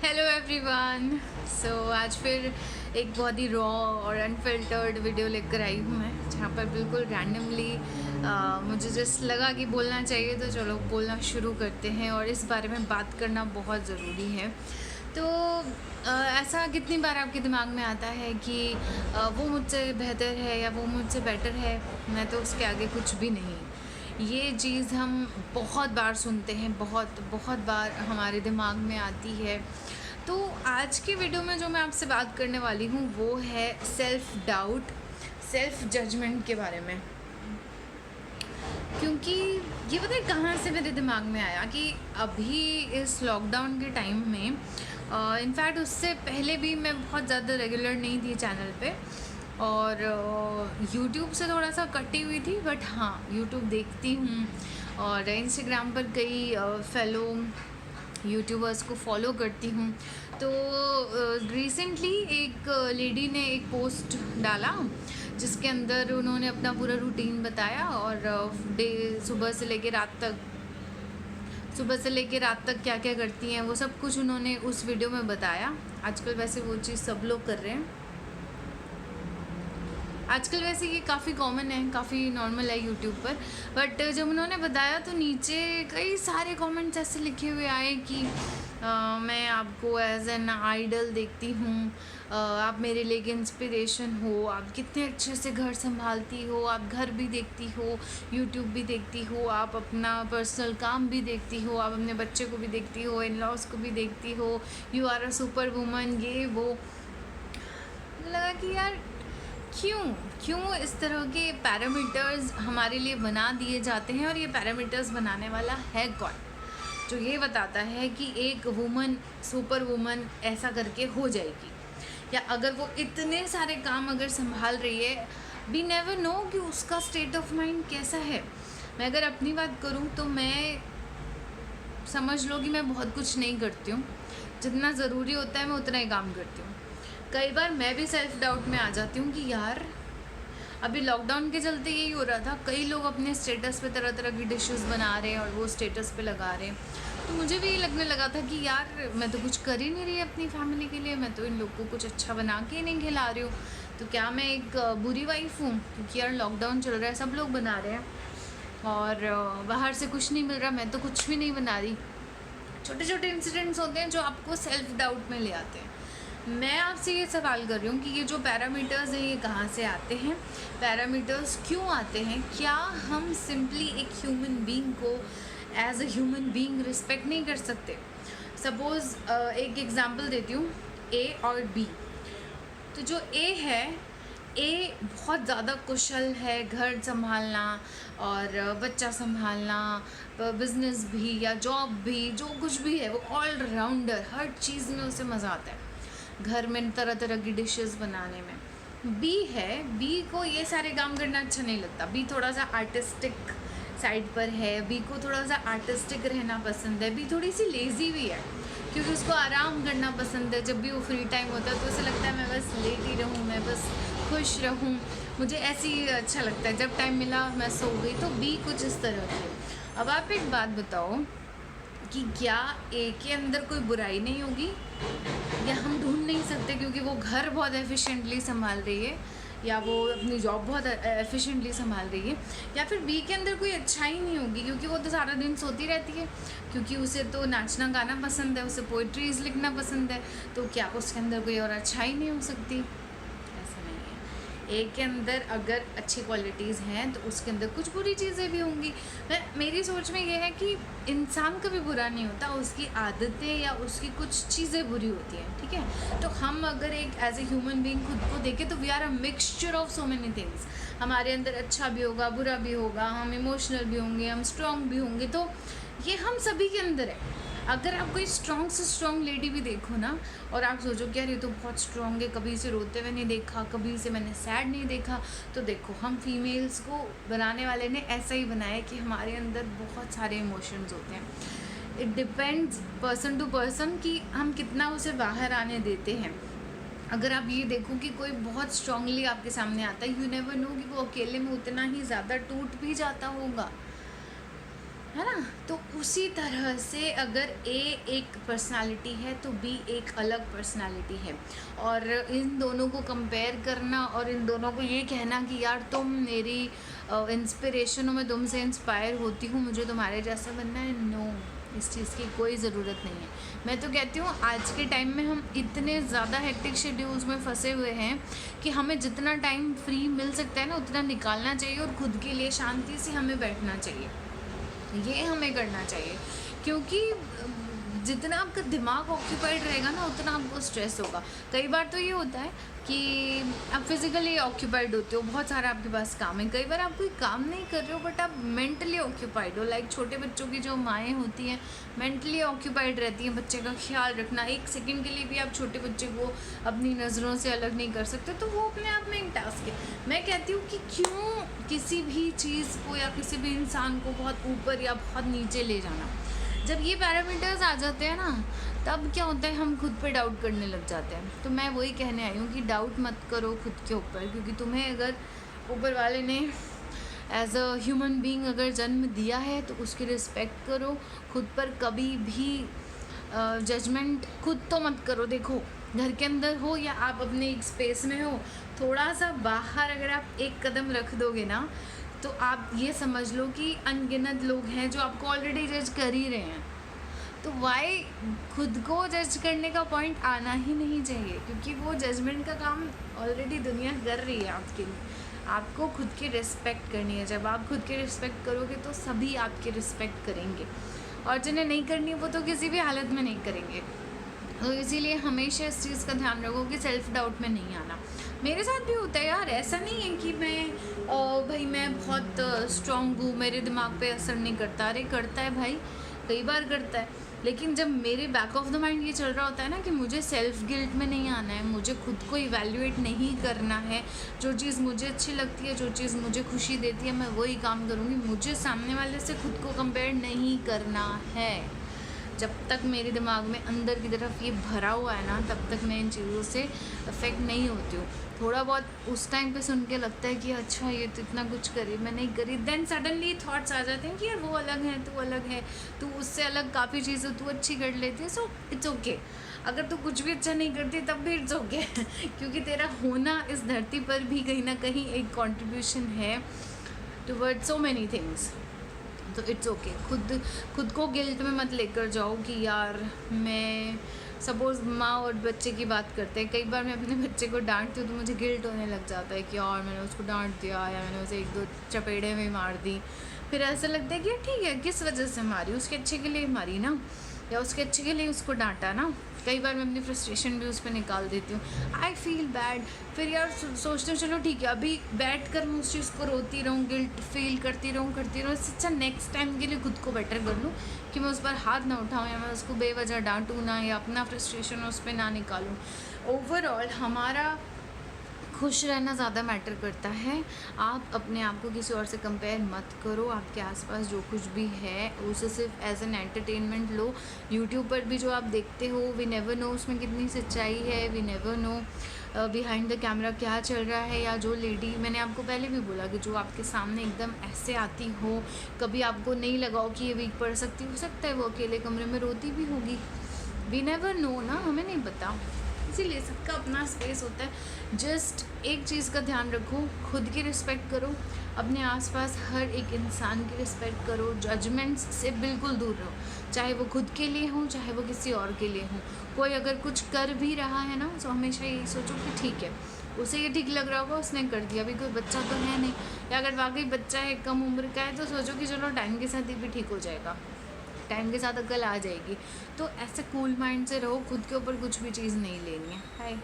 Hello everyone. आज फिर एक बहुत ही रॉ और अनफिल्टर्ड वीडियो लेकर आई हूँ मैं, जहाँ पर बिल्कुल रैंडमली मुझे जस्ट लगा कि बोलना चाहिए, तो चलो बोलना शुरू करते हैं। और इस बारे में बात करना बहुत ज़रूरी है। तो ऐसा कितनी बार आपके दिमाग में आता है कि वो मुझसे बेहतर है या वो मुझसे बेटर है, मैं तो उसके आगे कुछ भी नहीं। ये चीज़ हम बहुत बार सुनते हैं, बहुत बहुत बार हमारे दिमाग में आती है। तो आज की वीडियो में जो मैं आपसे बात करने वाली हूँ वो है सेल्फ़ डाउट, सेल्फ़ जजमेंट के बारे में। क्योंकि ये पता है कहाँ से मेरे दिमाग में आया कि अभी इस लॉकडाउन के टाइम में, इनफैक्ट उससे पहले भी मैं बहुत ज़्यादा रेगुलर नहीं थी चैनल पे, और यूट्यूब से थोड़ा सा कटी हुई थी, बट हाँ यूट्यूब देखती हूँ और इंस्टाग्राम पर कई फेलो यूट्यूबर्स को फॉलो करती हूँ। तो रिसेंटली एक लेडी ने एक पोस्ट डाला जिसके अंदर उन्होंने अपना पूरा रूटीन बताया, और डे सुबह से लेकर रात तक क्या क्या करती हैं वो सब कुछ उन्होंने उस वीडियो में बताया। आजकल वैसे वो चीज़ सब लोग कर रहे हैं, आजकल वैसे ये काफ़ी कॉमन है, काफ़ी नॉर्मल है यूट्यूब पर। बट जब उन्होंने बताया तो नीचे कई सारे कमेंट्स ऐसे लिखे हुए आए कि मैं आपको एज एन आइडल देखती हूँ, आप मेरे लिए एक इंस्पिरेशन हो, आप कितने अच्छे से घर संभालती हो, आप घर भी देखती हो, यूट्यूब भी देखती हो, आप अपना पर्सनल काम भी देखती हो, आप अपने बच्चे को भी देखती हो, इन लॉज को भी देखती हो, you are a super woman, ये वो। लगा कि यार क्यों इस तरह के पैरामीटर्स हमारे लिए बना दिए जाते हैं, और ये पैरामीटर्स बनाने वाला है कौन, जो ये बताता है कि एक वुमन सुपर वुमन ऐसा करके हो जाएगी, या अगर वो इतने सारे काम अगर संभाल रही है, वी नेवर नो कि उसका स्टेट ऑफ माइंड कैसा है। मैं अगर अपनी बात करूँ तो मैं समझ लो कि मैं बहुत कुछ नहीं करती हूँ, जितना ज़रूरी होता है मैं उतना ही काम करती हूँ। कई बार मैं भी सेल्फ डाउट में आ जाती हूँ कि यार अभी लॉकडाउन के चलते यही हो रहा था, कई लोग अपने स्टेटस पे तरह तरह की डिशेस बना रहे हैं और वो स्टेटस पे लगा रहे हैं। तो मुझे भी लगने लगा था कि यार मैं तो कुछ कर ही नहीं रही अपनी फैमिली के लिए, मैं तो इन लोग को कुछ अच्छा बना के नहीं खिला रही हूँ, तो क्या मैं एक बुरी वाइफ हूँ? क्योंकि यार लॉकडाउन चल रहा है, सब लोग बना रहे हैं और बाहर से कुछ नहीं मिल रहा, मैं तो कुछ भी नहीं बना रही। छोटे छोटे इंसिडेंट्स होते हैं जो आपको सेल्फ डाउट में ले आते हैं। मैं आपसे ये सवाल कर रही हूँ कि ये जो पैरामीटर्स हैं ये कहाँ से आते हैं, पैरामीटर्स क्यों आते हैं? क्या हम सिंपली एक ह्यूमन बीइंग को as a human being respect नहीं कर सकते? सपोज़ एक एग्जांपल देती हूँ, ए और बी। तो जो ए है, ए बहुत ज़्यादा कुशल है घर संभालना और बच्चा संभालना, बिजनेस भी या जॉब भी, जो कुछ भी है वो ऑलराउंडर, हर चीज़ में उसे मज़ा आता है, घर में तरह तरह की डिशेस बनाने में। बी है, बी को ये सारे काम करना अच्छा नहीं लगता, बी थोड़ा सा आर्टिस्टिक साइड पर है, बी को थोड़ा सा आर्टिस्टिक रहना पसंद है, बी थोड़ी सी लेज़ी भी है क्योंकि उसको आराम करना पसंद है। जब भी वो फ्री टाइम होता है तो उसे लगता है मैं बस लेटी रहूँ, मैं बस खुश रहूँ, मुझे ऐसे ही अच्छा लगता है, जब टाइम मिला मैं सो गई। तो बी कुछ इस तरह की। अब आप एक बात बताओ कि क्या ए के अंदर कोई बुराई नहीं होगी, या हम ढूंढ नहीं सकते क्योंकि वो घर बहुत एफिशिएंटली संभाल रही है, या वो अपनी जॉब बहुत एफिशिएंटली संभाल रही है, या फिर बी के अंदर कोई अच्छाई नहीं होगी क्योंकि वो तो सारा दिन सोती रहती है, क्योंकि उसे तो नाचना गाना पसंद है, उसे पोइट्रीज लिखना पसंद है, तो क्या उसके अंदर कोई और अच्छाई नहीं हो सकती? ऐसा नहीं है। एक के अंदर अगर अच्छी क्वालिटीज़ हैं तो उसके अंदर कुछ बुरी चीज़ें भी होंगी। मेरी सोच में ये है कि इंसान कभी बुरा नहीं होता, उसकी आदतें या उसकी कुछ चीज़ें बुरी होती हैं, ठीक है? तो हम अगर एक एज ए ह्यूमन बीइंग खुद को देखें तो we are a mixture of so many things. हमारे अंदर अच्छा भी होगा, बुरा भी होगा, हम इमोशनल भी होंगे, हम स्ट्रॉन्ग भी होंगे, तो ये हम सभी के अंदर है। अगर आप कोई स्ट्रॉन्ग से स्ट्रॉन्ग लेडी भी देखो ना, और आप सोचो कि यार ये तो बहुत स्ट्रॉन्ग है, कभी इसे रोते हुए नहीं देखा, कभी इसे मैंने सैड नहीं देखा, तो देखो हम फीमेल्स को बनाने वाले ने ऐसा ही बनाया कि हमारे अंदर बहुत सारे इमोशंस होते हैं। It depends person to person कि हम कितना उसे बाहर आने देते हैं। अगर आप ये देखो कि कोई बहुत स्ट्रांगली आपके सामने आता है, यू नेवर नो कि वो अकेले में उतना ही ज़्यादा टूट भी जाता होगा, है ना। तो उसी तरह से अगर ए एक पर्सनालिटी है तो बी एक अलग पर्सनालिटी है, और इन दोनों को कंपेयर करना और इन दोनों को ये कहना कि यार तुम मेरी इंस्पिरेशन हो, मैं तुमसे इंस्पायर होती हूँ, मुझे तुम्हारे जैसा बनना है, नो, इस चीज़ की कोई ज़रूरत नहीं है। मैं तो कहती हूँ आज के टाइम में हम इतने ज़्यादा हेक्टिक शेड्यूल्स में फंसे हुए हैं कि हमें जितना टाइम फ्री मिल सकता है ना उतना निकालना चाहिए, और खुद के लिए शांति से हमें बैठना चाहिए, ये हमें करना चाहिए। क्योंकि जितना आपका दिमाग ऑक्यूपाइड रहेगा ना उतना आपको स्ट्रेस होगा। कई बार तो ये होता है कि आप फिज़िकली ऑक्यूपाइड होते हो, बहुत सारा आपके पास काम है, कई बार आप कोई काम नहीं कर रहे हो बट आप मेंटली ऑक्यूपाइड हो। लाइक छोटे बच्चों की जो माएँ होती हैं मेंटली ऑक्यूपाइड रहती हैं, बच्चे का ख्याल रखना, एक सेकंड के लिए भी आप छोटे बच्चे को अपनी नज़रों से अलग नहीं कर सकते, तो वो अपने आप में एक टास्क है। मैं कहती हूँ कि क्यों किसी भी चीज़ को या किसी भी इंसान को बहुत ऊपर या बहुत नीचे ले जाना। जब ये पैरामीटर्स आ जाते हैं ना तब क्या होता है, हम खुद पे डाउट करने लग जाते हैं। तो मैं वही कहने आई हूँ कि डाउट मत करो खुद के ऊपर, क्योंकि तुम्हें अगर ऊपर वाले ने एज अ ह्यूमन बीइंग अगर जन्म दिया है तो उसकी रिस्पेक्ट करो। खुद पर कभी भी जजमेंट खुद तो मत करो। देखो घर के अंदर हो या आप अपने एक स्पेस में हो, थोड़ा सा बाहर अगर आप एक कदम रख दोगे ना तो आप ये समझ लो कि अनगिनत लोग हैं जो आपको ऑलरेडी जज कर ही रहे हैं। तो वाई खुद को जज करने का पॉइंट आना ही नहीं चाहिए, क्योंकि वो जजमेंट का काम ऑलरेडी दुनिया कर रही है आपके लिए। आपको खुद की रिस्पेक्ट करनी है। जब आप खुद की रिस्पेक्ट करोगे तो सभी आपकी रिस्पेक्ट करेंगे, और जिन्हें नहीं करनी वो तो किसी भी हालत में नहीं करेंगे। तो इसीलिए हमेशा इस चीज़ का ध्यान रखो कि सेल्फ़ डाउट में नहीं आना। मेरे साथ भी होता है यार, ऐसा नहीं है कि मैं बहुत स्ट्रॉन्ग हूँ, मेरे दिमाग पे असर नहीं करता। अरे करता है भाई, कई बार करता है। लेकिन जब मेरे बैक ऑफ द माइंड ये चल रहा होता है ना कि मुझे सेल्फ गिल्ट में नहीं आना है, मुझे खुद को इवैल्यूएट नहीं करना है, जो चीज़ मुझे अच्छी लगती है, जो चीज़ मुझे खुशी देती है, मैं वही काम करूँगी। मुझे सामने वाले से खुद को कंपेयर नहीं करना है। जब तक मेरे दिमाग में अंदर की तरफ ये भरा हुआ है ना तब तक मैं इन चीज़ों से अफेक्ट नहीं होती हूँ। थोड़ा बहुत उस टाइम पे सुन के लगता है कि अच्छा ये तो इतना कुछ करी, मैं नहीं करी, देन सडनली थॉट्स आ जाते हैं कि यार वो अलग है, तू अलग है, तू उससे अलग काफ़ी चीज़ें तू अच्छी कर लेती है, सो इट्स ओके। अगर तू कुछ भी अच्छा नहीं करती तब भी इट्स ओके क्योंकि तेरा होना इस धरती पर भी कहीं ना कहीं एक कॉन्ट्रीब्यूशन है टुवर्ड सो मैनी थिंग्स। तो इट्स ओके। खुद को गिल्ट में मत लेकर जाओ कि यार मैं सपोज़ माँ और बच्चे की बात करते हैं। कई बार मैं अपने बच्चे को डांटती हूँ तो मुझे गिल्ट होने लग जाता है कि यार मैंने उसको डांट दिया या मैंने उसे 1-2 चपेड़े में मार दी। फिर ऐसा लगता है कि ठीक है, किस वजह से मारी, उसके अच्छे के लिए मारी ना, या उसके अच्छे के लिए उसको डांटा ना। कई बार मैं अपनी फ्रस्ट्रेशन भी उस पर निकाल देती हूँ। I feel bad. फिर यार सोचते हूँ चलो ठीक है, अभी बैठ कर मैं उस चीज़ को रोती रहूँ, गिल्ट फील करती रहूँ। इससे अच्छा नेक्स्ट टाइम के लिए खुद को बेटर कर लूँ कि मैं उस पर हाथ ना उठाऊँ या मैं उसको बेवजह डांटूँ ना, या अपना फ्रस्ट्रेशन उस पर ना निकालूँ। ओवरऑल हमारा खुश रहना ज़्यादा मैटर करता है। आप अपने आप को किसी और से कंपेयर मत करो। आपके आसपास जो कुछ भी है उसे सिर्फ एज एन एंटरटेनमेंट लो। यूट्यूब पर भी जो आप देखते हो, वी नेवर नो उसमें कितनी सच्चाई है, we never know behind the camera क्या चल रहा है। या जो लेडी, मैंने आपको पहले भी बोला कि जो आपके सामने एकदम ऐसे आती हो, कभी आपको नहीं लगाओ कि ये वीक पड़ सकती, हो सकता है वो अकेले कमरे में रोती भी होगी। वी नेवर नो ना, हमें नहीं पता। इसीलिए सबका अपना स्पेस होता है। जस्ट एक चीज़ का ध्यान रखो, खुद की रिस्पेक्ट करो, अपने आसपास हर एक इंसान की रिस्पेक्ट करो, जजमेंट्स से बिल्कुल दूर रहो, चाहे वो खुद के लिए हो चाहे वो किसी और के लिए हो। कोई अगर कुछ कर भी रहा है ना तो हमेशा यही सोचो कि ठीक है, उसे ये ठीक लग रहा होगा, उसने कर दिया, अभी कोई बच्चा तो है नहीं, या अगर वाकई बच्चा है, कम उम्र का है, तो सोचो कि चलो टाइम के साथ ये भी ठीक हो जाएगा, टाइम के साथ अकल आ जाएगी। तो ऐसे कूल माइंड से रहो, खुद के ऊपर कुछ भी चीज़ नहीं लेनी है। हाय।